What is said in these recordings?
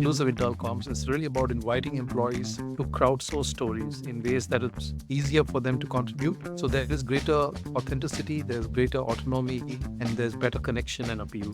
Inclusive Intelcoms is really about inviting employees to crowdsource stories in ways that it's easier for them to contribute. So there is greater authenticity, there's greater autonomy, and there's better connection and appeal.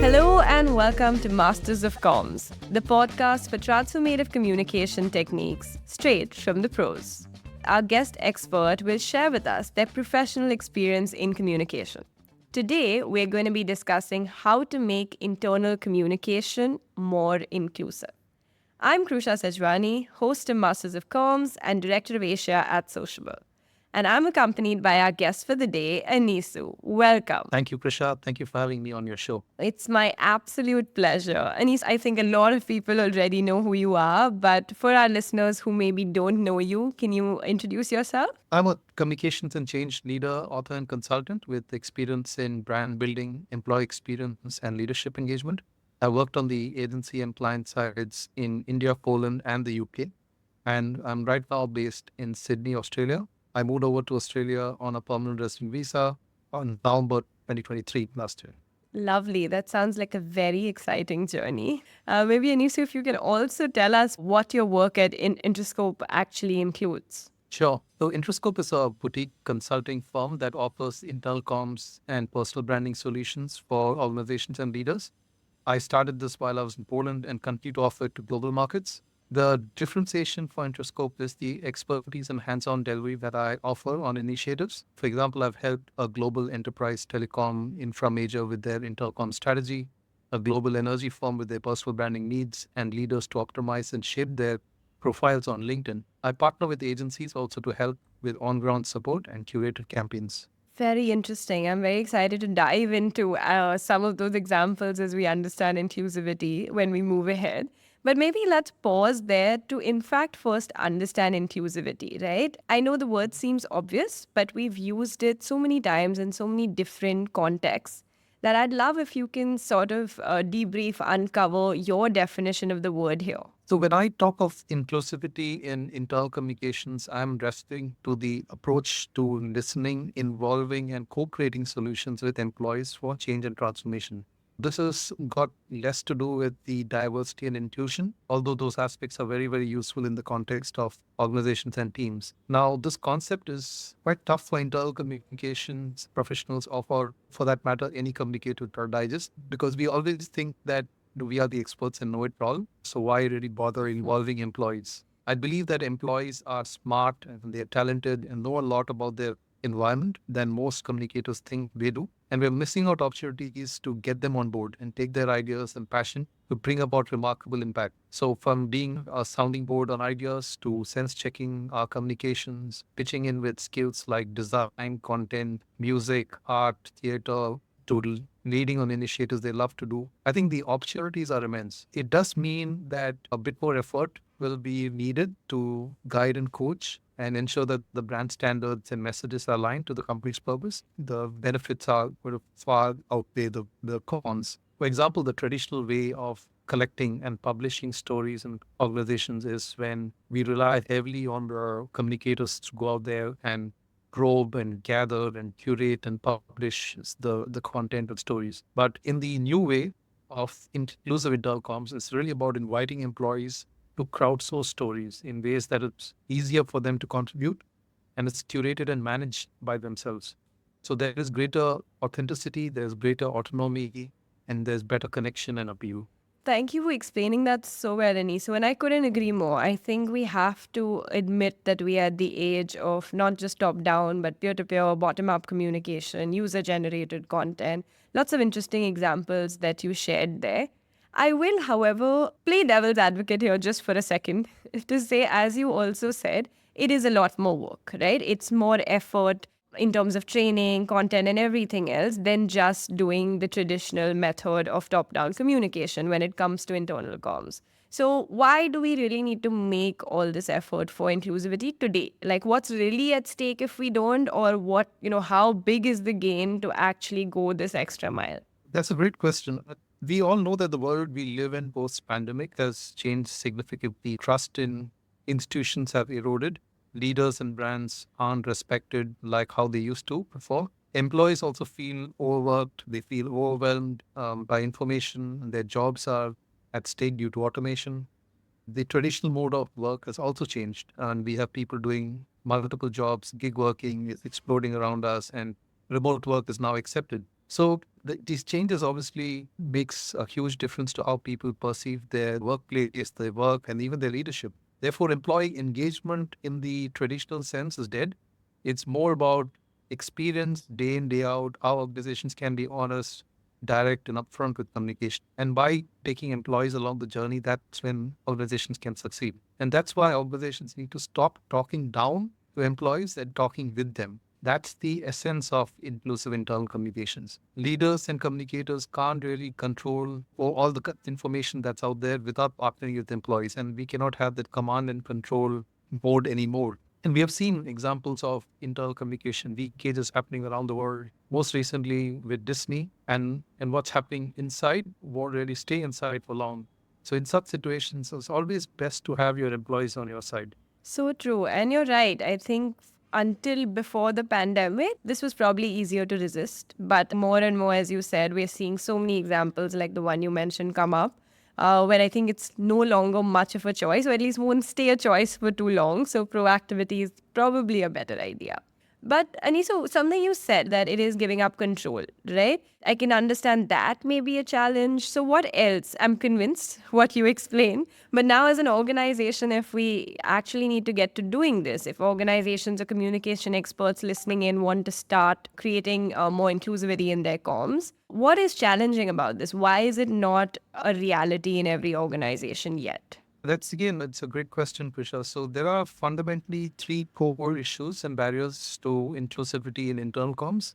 Hello and welcome to Masters of Comms, the podcast for transformative communication techniques straight from the pros. Our guest expert will share with us their professional experience in communication. Today, we're going to be discussing how to make internal communication more inclusive. I'm Krusha Sejwani, host of Masters of Comms and Director of Asia at Sociable. And I'm accompanied by our guest for the day, Aniisu. Welcome. Thank you, Prashad. Thank you for having me on your show. It's my absolute pleasure. Aniisu, I think a lot of people already know who you are, but for our listeners who maybe don't know you, can you introduce yourself? I'm a communications and change leader, author, and consultant with experience in brand building, employee experience, and leadership engagement. I worked on the agency and client sides in India, Poland, and the UK. And I'm right now based in Sydney, Australia. I moved over to Australia on a permanent resident visa on November 2023 last year. Lovely. That sounds like a very exciting journey. Maybe, Aniisu, if you can also tell us what your work at Intraskope actually includes. Sure. So Intraskope is a boutique consulting firm that offers internal comms and personal branding solutions for organizations and leaders. I started this while I was in Poland and continue to offer it to global markets. The differentiation for Intrascope is the expertise and hands-on delivery that I offer on initiatives. For example, I've helped a global enterprise telecom infra major with their intercom strategy, a global energy firm with their personal branding needs, and leaders to optimize and shape their profiles on LinkedIn. I partner with agencies also to help with on-ground support and curated campaigns. Very interesting. I'm very excited to dive into some of those examples as we understand inclusivity when we move ahead. But maybe let's pause there to, in fact, first understand inclusivity, right? I know the word seems obvious, but we've used it so many times in so many different contexts that I'd love if you can sort of debrief, uncover your definition of the word here. So when I talk of inclusivity in internal communications, I'm referring to the approach to listening, involving, and co-creating solutions with employees for change and transformation. This has got less to do with the diversity and inclusion, although those aspects are very, very useful in the context of organizations and teams. Now, this concept is quite tough for internal communications professionals or for that matter, any communicator to digest, because we always think that we are the experts and know it all. So why really bother involving employees? I believe that employees are smart and they're talented and know a lot about their environment than most communicators think they do. And we're missing out opportunities to get them on board and take their ideas and passion to bring about remarkable impact. So from being a sounding board on ideas to sense checking our communications, pitching in with skills like design, content, music, art, theater, to leading on initiatives they love to do, I think the opportunities are immense. It does mean that a bit more effort will be needed to guide and coach and ensure that the brand standards and messages are aligned to the company's purpose. The benefits are going to far outweigh the cons. For example, the traditional way of collecting and publishing stories in organizations is when we rely heavily on the communicators to go out there and probe and gather and curate and publish the content and stories. But in the new way of inclusive intercoms, it's really about inviting employees to crowdsource stories in ways that it's easier for them to contribute and it's curated and managed by themselves. So there is greater authenticity, there's greater autonomy, and there's better connection and appeal. Thank you for explaining that so well, Aniisu. And I couldn't agree more. I think we have to admit that we are at the age of not just top-down, but peer-to-peer, bottom-up communication, user-generated content. Lots of interesting examples that you shared there. I will, however, play devil's advocate here just for a second to say, as you also said, it is a lot more work, right? It's more effort in terms of training, content, and everything else than just doing the traditional method of top-down communication when it comes to internal comms. So why do we really need to make all this effort for inclusivity today? Like, what's really at stake if we don't, or what, how big is the gain to actually go this extra mile? That's a great question. We all know that the world we live in post-pandemic has changed significantly. Trust in institutions have eroded. Leaders and brands aren't respected like how they used to before. Employees also feel overworked. They feel overwhelmed by information. Their jobs are at stake due to automation. The traditional mode of work has also changed, and we have people doing multiple jobs. Gig working is exploding around us, and remote work is now accepted. So these changes obviously makes a huge difference to how people perceive their workplace, their work, and even their leadership. Therefore, employee engagement in the traditional sense is dead. It's more about experience day in, day out, how organizations can be honest, direct, and upfront with communication. And by taking employees along the journey, that's when organizations can succeed. And that's why organizations need to stop talking down to employees and talking with them. That's the essence of inclusive internal communications. Leaders and communicators can't really control all the information that's out there without partnering with employees. And we cannot have that command and control mode anymore. And we have seen examples of internal communication leakages happening around the world, most recently with Disney. And what's happening inside won't really stay inside for long. So in such situations, it's always best to have your employees on your side. So true. And you're right. I think until before the pandemic, this was probably easier to resist. But more and more, as you said, we're seeing so many examples like the one you mentioned come up, where I think it's no longer much of a choice, or at least won't stay a choice for too long. So proactivity is probably a better idea. But Aniso, something you said that it is giving up control, right? I can understand that may be a challenge. So what else? I'm convinced what you explained. But now as an organization, if we actually need to get to doing this, if organizations or communication experts listening in want to start creating more inclusivity in their comms, what is challenging about this? Why is it not a reality in every organization yet? That's again, it's a great question, Prisha. So there are fundamentally three core issues and barriers to inclusivity in internal comms.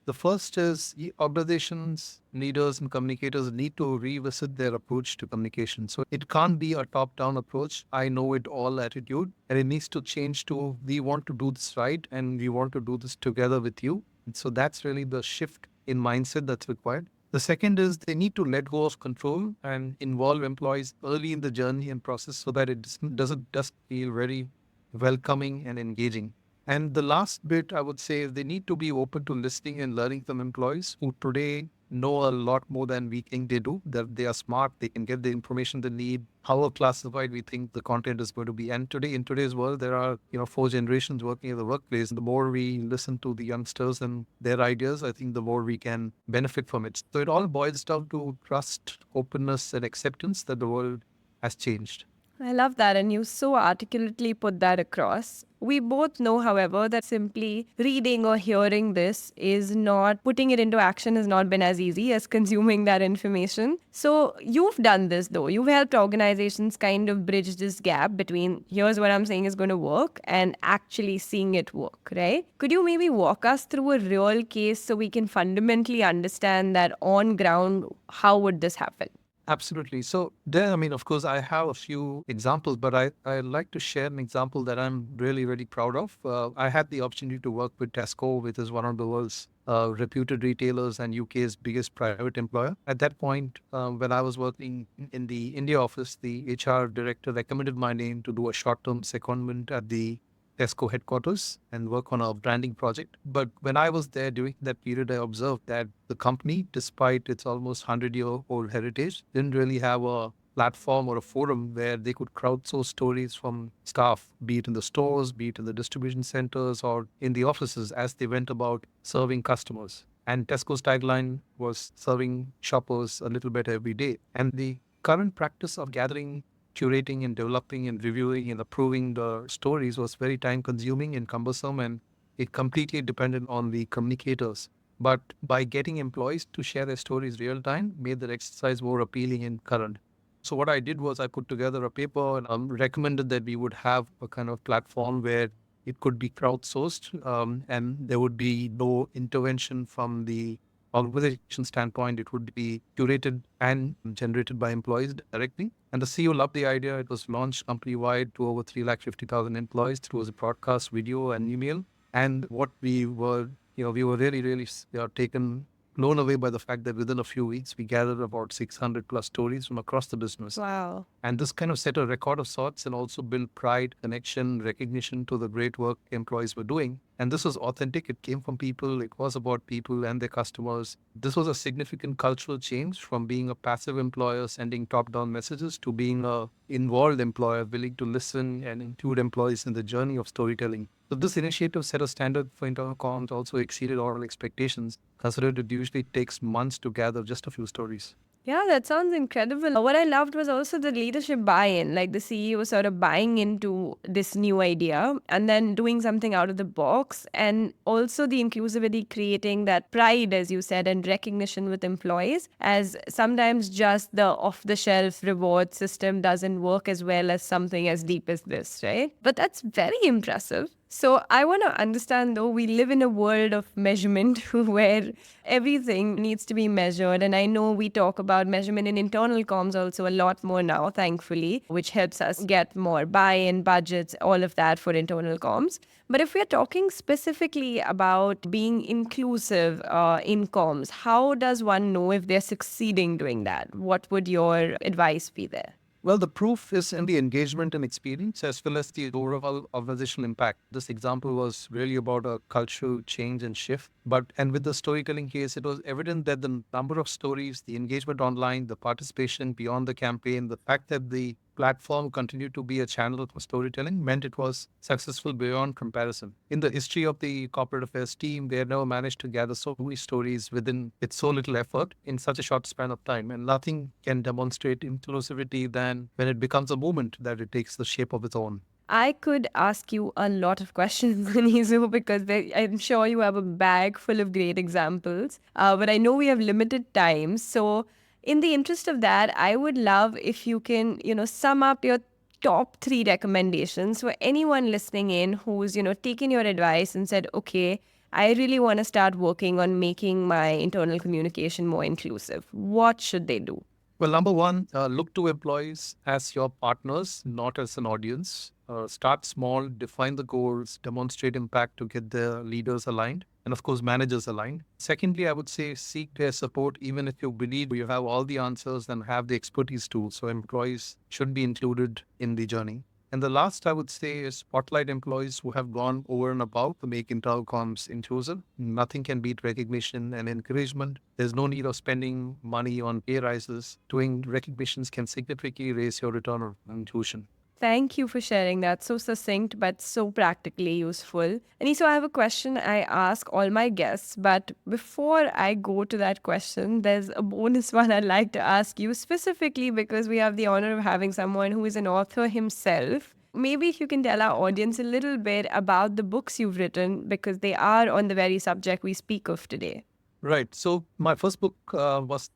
The first is organizations, leaders, and communicators need to revisit their approach to communication. So it can't be a top down approach, I know it all attitude, and it needs to change to we want to do this right and we want to do this together with you. And so that's really the shift in mindset that's required. The second is they need to let go of control and involve employees early in the journey and process so that it doesn't just feel very welcoming and engaging. And the last bit I would say is they need to be open to listening and learning from employees who today know a lot more than we think they do. That they are smart, they can get the information they need, how classified we think the content is going to be. And today, in today's world, there are four generations working in the workplace. The more we listen to the youngsters and their ideas, I think the more we can benefit from it. So it all boils down to trust, openness, and acceptance that the world has changed. I love that, and you so articulately put that across. We both know, however, that simply reading or hearing this is not, putting it into action has not been as easy as consuming that information. So, you've done this though. You've helped organizations kind of bridge this gap between here's what I'm saying is going to work and actually seeing it work, right? Could you maybe walk us through a real case so we can fundamentally understand that on ground, how would this happen? Absolutely. So there, I mean, of course, I have a few examples, but I like to share an example that I'm really, really proud of. I had the opportunity to work with Tesco, which is one of the world's reputed retailers and UK's biggest private employer. At that point, when I was working in the India office, the HR director recommended my name to do a short-term secondment at the Tesco headquarters and work on a branding project. But when I was there during that period, I observed that the company, despite its almost 100-year-old heritage, didn't really have a platform or a forum where they could crowdsource stories from staff, be it in the stores, be it in the distribution centers, or in the offices as they went about serving customers. And Tesco's tagline was serving shoppers a little better every day. And the current practice of gathering, curating and developing and reviewing and approving the stories was very time consuming and cumbersome, and it completely depended on the communicators. But by getting employees to share their stories real time made the exercise more appealing and current. So what I did was I put together a paper and recommended that we would have a kind of platform where it could be crowdsourced, and there would be no intervention from the organization standpoint. It would be curated and generated by employees directly. And the CEO loved the idea. It was launched company wide to over 350,000 employees through a broadcast, video, and email. And what we were, we were really, really taken, blown away by the fact that within a few weeks, we gathered about 600 plus stories from across the business. Wow. And this kind of set a record of sorts and also built pride, connection, recognition to the great work employees were doing. And this was authentic. It came from people. It was about people and their customers. This was a significant cultural change from being a passive employer sending top-down messages to being a involved employer willing to listen and include employees in the journey of storytelling. So this initiative set a standard for internal comms, also exceeded all expectations, considering it usually takes months to gather just a few stories. Yeah, that sounds incredible. What I loved was also the leadership buy in, like the CEO sort of buying into this new idea and then doing something out of the box. And also the inclusivity creating that pride, as you said, and recognition with employees, as sometimes just the off the shelf reward system doesn't work as well as something as deep as this, right? But that's very impressive. So I want to understand though, we live in a world of measurement where everything needs to be measured. And I know we talk about measurement in internal comms also a lot more now, thankfully, which helps us get more buy-in, budgets, all of that for internal comms. But if we're talking specifically about being inclusive in comms, how does one know if they're succeeding doing that? What would your advice be there? Well, the proof is in the engagement and experience as well as the overall organizational impact. This example was really about a cultural change and shift. And with the storytelling case, it was evident that the number of stories, the engagement online, the participation beyond the campaign, the fact that the platform continued to be a channel for storytelling meant it was successful beyond comparison. In the history of the corporate affairs team, they had never managed to gather so many stories within with so little effort in such a short span of time. And nothing can demonstrate inclusivity than when it becomes a movement that it takes the shape of its own. I could ask you a lot of questions, Aniisu, because I'm sure you have a bag full of great examples. But I know we have limited time. So, in the interest of that, I would love if you can, sum up your top three recommendations for anyone listening in who's, taken your advice and said, okay, I really want to start working on making my internal communication more inclusive. What should they do? Well, number one, look to employees as your partners, not as an audience. Start small, define the goals, demonstrate impact to get the leaders aligned, and of course, managers aligned. Secondly, I would say seek their support, even if you believe you have all the answers and have the expertise too. So, employees should be included in the journey. And the last I would say is spotlight employees who have gone over and above to make internal comms inclusive. Nothing can beat recognition and encouragement. There's no need of spending money on pay rises. Doing recognitions can significantly raise your return on inclusion. Thank you for sharing that. So succinct, but so practically useful. And so I have a question I ask all my guests. But before I go to that question, there's a bonus one I'd like to ask you specifically because we have the honor of having someone who is an author himself. Maybe if you can tell our audience a little bit about the books you've written because they are on the very subject we speak of today. Right. So my first book was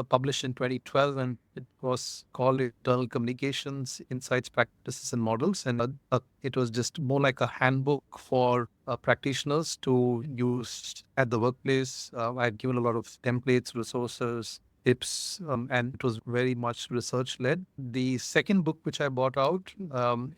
published in 2012, and it was called Internal Communications, Insights, Practices, and Models. And it was just more like a handbook for practitioners to use at the workplace. I had given a lot of templates, resources, tips, and it was very much research-led. The second book, which I brought out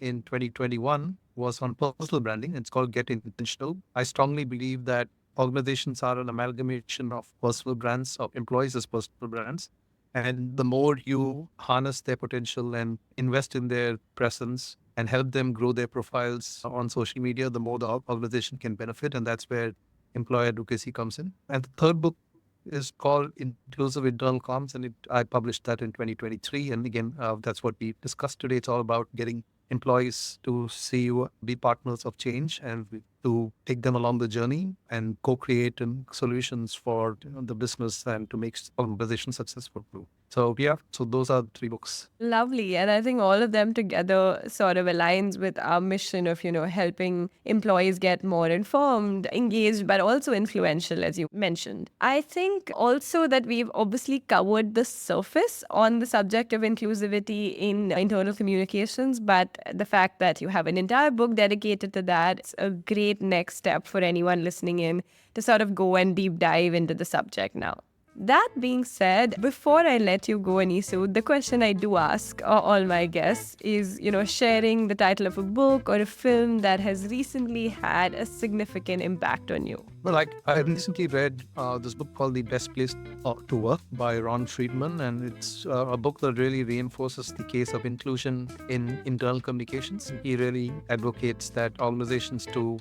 in 2021, was on personal branding. It's called Get Intentional. I strongly believe that organizations are an amalgamation of personal brands, of employees as personal brands. And the more you harness their potential and invest in their presence and help them grow their profiles on social media, the more the organization can benefit. And that's where employer advocacy comes in. And the third book is called Inclusive Internal Comms, and I published that in 2023. And again, that's what we discussed today. It's all about getting employees to see you be partners of change and to take them along the journey and co-create solutions for the business and to make organizations successful too. So those are the three books. Lovely. And I think all of them together sort of aligns with our mission of, helping employees get more informed, engaged, but also influential, as you mentioned. I think also that we've obviously covered the surface on the subject of inclusivity in internal communications, but the fact that you have an entire book dedicated to that, it's a great next step for anyone listening in to sort of go and deep dive into the subject now. That being said, before I let you go, Aniisu, the question I do ask all my guests is, sharing the title of a book or a film that has recently had a significant impact on you. Well, I recently read this book called The Best Place to Work by Friedman, and it's a book that really reinforces the case of inclusion in internal communications. He really advocates that organizations to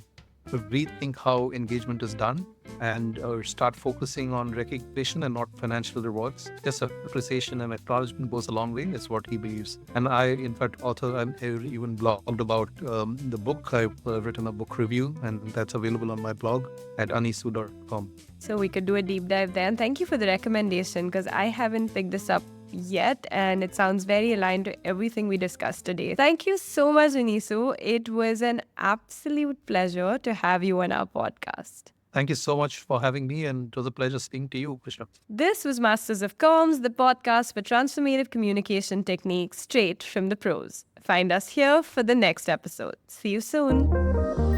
rethink how engagement is done and start focusing on recognition and not financial rewards. Just appreciation and acknowledgement goes a long way, is what he believes. And I, in fact, author and even blogged about the book. I've written a book review, and that's available on my blog at aniisu.com. So we could do a deep dive there. And thank you for the recommendation, because I haven't picked this up yet, and it sounds very aligned to everything we discussed today. Thank you so much, Aniisu. It was an absolute pleasure to have you on our podcast. Thank you so much for having me, and it was a pleasure speaking to you, Krishna. This was Masters of Comms, the podcast for transformative communication techniques straight from the pros. Find us here for the next episode. See you soon.